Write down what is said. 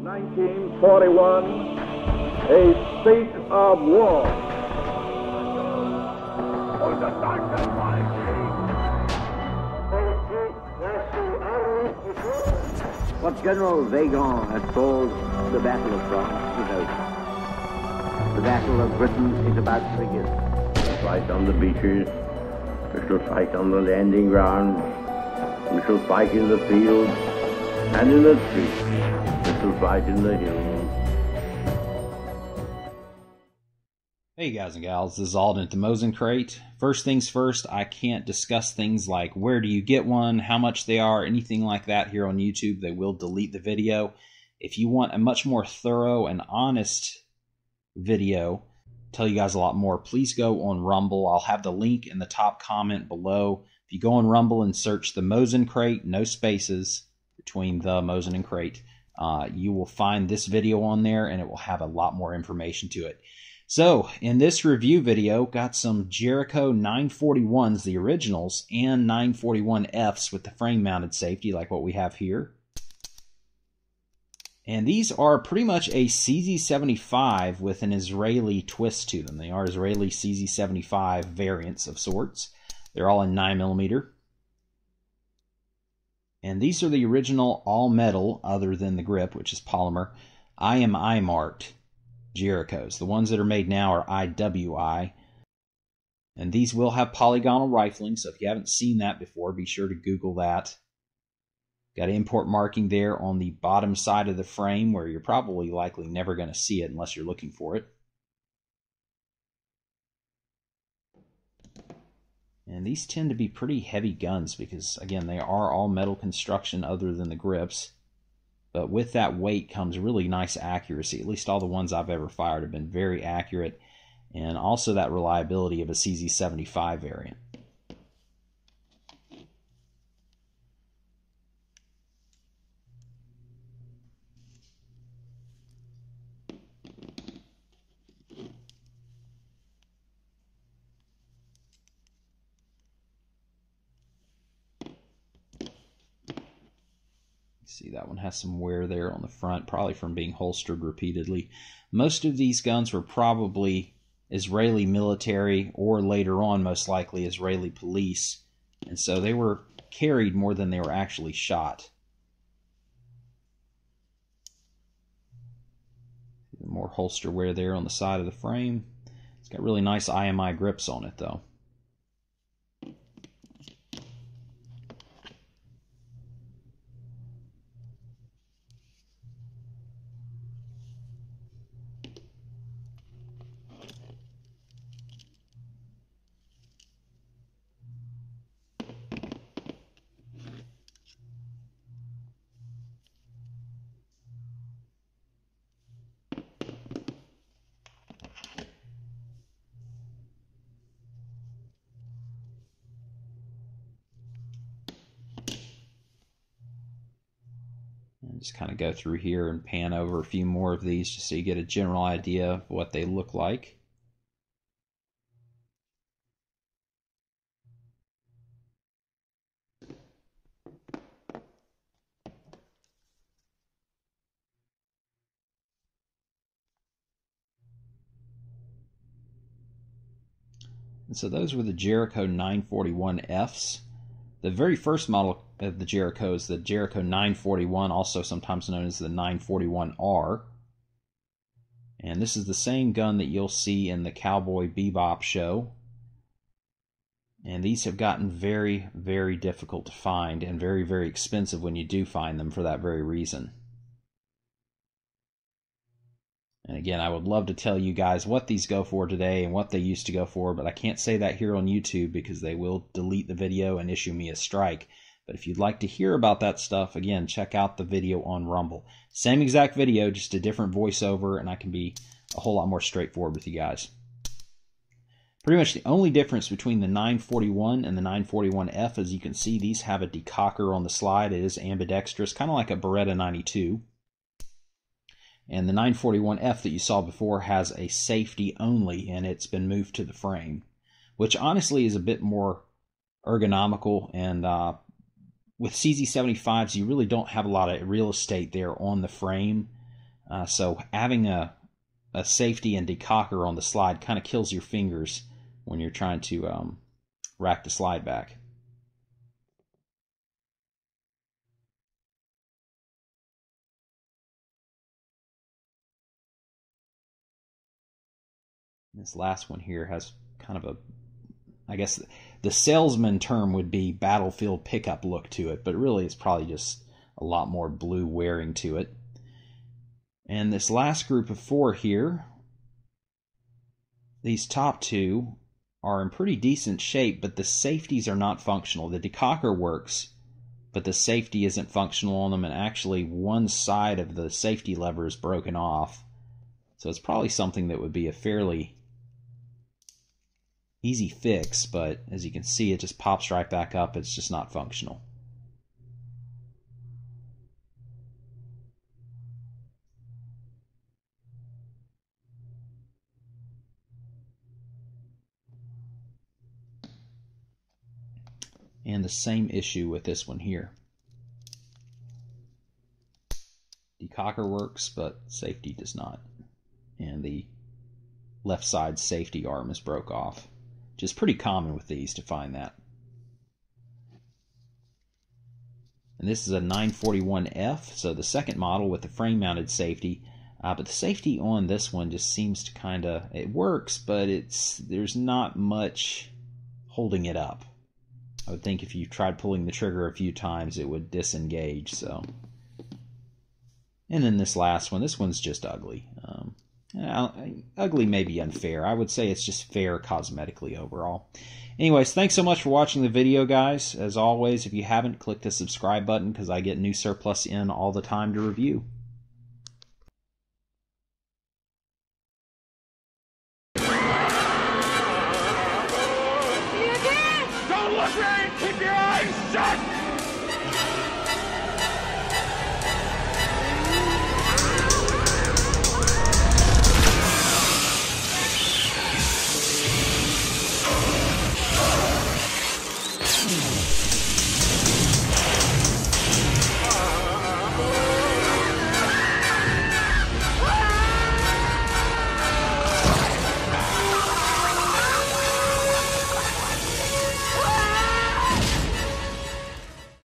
1941, a state of war. What General Vagon had called the Battle of France is over. The Battle of Britain is about to begin. We shall fight on the beaches, we shall fight on the landing grounds, we shall fight in the fields and in the streets, we shall fight in the hills. Hey guys and gals, this is Alden at the Mosin Crate. First things first, I can't discuss things like where do you get one, how much they are, anything like that here on YouTube. They will delete the video. If you want a much more thorough and honest video, tell you guys a lot more, please go on Rumble. I'll have the link in the top comment below. If you go on Rumble and search the Mosin Crate, no spaces between the Mosin and Crate, you will find this video on there and it will have a lot more information to it. So, in this review video, got some Jericho 941s, the originals, and 941Fs with the frame-mounted safety, like what we have here. And these are pretty much a CZ75 with an Israeli twist to them. They are Israeli CZ75 variants of sorts. They're all in 9mm. And these are the original all-metal, other than the grip, which is polymer, IMI marked Jerichos. The ones that are made now are IWI. And these will have polygonal rifling, so if you haven't seen that before, be sure to Google that. Got import marking there on the bottom side of the frame where you're probably likely never going to see it unless you're looking for it. And these tend to be pretty heavy guns because, again, they are all metal construction other than the grips. But with that weight comes really nice accuracy. At least all the ones I've ever fired have been very accurate. And also that reliability of a CZ75 variant. See, that one has some wear there on the front, probably from being holstered repeatedly. Most of these guns were probably Israeli military or later on, most likely, Israeli police. And so they were carried more than they were actually shot. More holster wear there on the side of the frame. It's got really nice IMI grips on it, though. Just kind of go through here and pan over a few more of these just so you get a general idea of what they look like. And so those were the Jericho 941Fs. The very first model of the Jericho is the Jericho 941, also sometimes known as the 941R. And this is the same gun that you'll see in the Cowboy Bebop show. And these have gotten very, very difficult to find and very, very expensive when you do find them for that very reason. And again, I would love to tell you guys what these go for today and what they used to go for, but I can't say that here on YouTube because they will delete the video and issue me a strike. But if you'd like to hear about that stuff, again, check out the video on Rumble. Same exact video, just a different voiceover, and I can be a whole lot more straightforward with you guys. Pretty much the only difference between the 941 and the 941F, as you can see, these have a decocker on the slide. It is ambidextrous, kind of like a Beretta 92. And the 941F that you saw before has a safety only, and it's been moved to the frame, which honestly is a bit more ergonomical. And with CZ75s, you really don't have a lot of real estate there on the frame. So having a safety and decocker on the slide kind of kills your fingers when you're trying to rack the slide back. This last one here has kind of a, I guess the salesman term would be battlefield pickup look to it, but really it's probably just a lot more blue wearing to it. And this last group of 4 here, these top 2 are in pretty decent shape, but the safeties are not functional. The decocker works, but the safety isn't functional on them, and actually one side of the safety lever is broken off. So it's probably something that would be a fairly easy fix, but as you can see, it just pops right back up. It's just not functional. And the same issue with this one here. Decocker works, but safety does not. And the left side safety arm is broke off, which is pretty common with these to find that. And this is a 941F, so the second model with the frame-mounted safety. But the safety on this one just seems to kind of, it works, but there's not much holding it up. I would think if you tried pulling the trigger a few times, it would disengage. So, and then this last one, this one's just ugly. Ugly may be unfair. I would say it's just fair cosmetically overall. Anyways, thanks so much for watching the video, guys. As always, if you haven't, click the subscribe button because I get new surplus in all the time to review. Don't look right! Keep your eyes shut!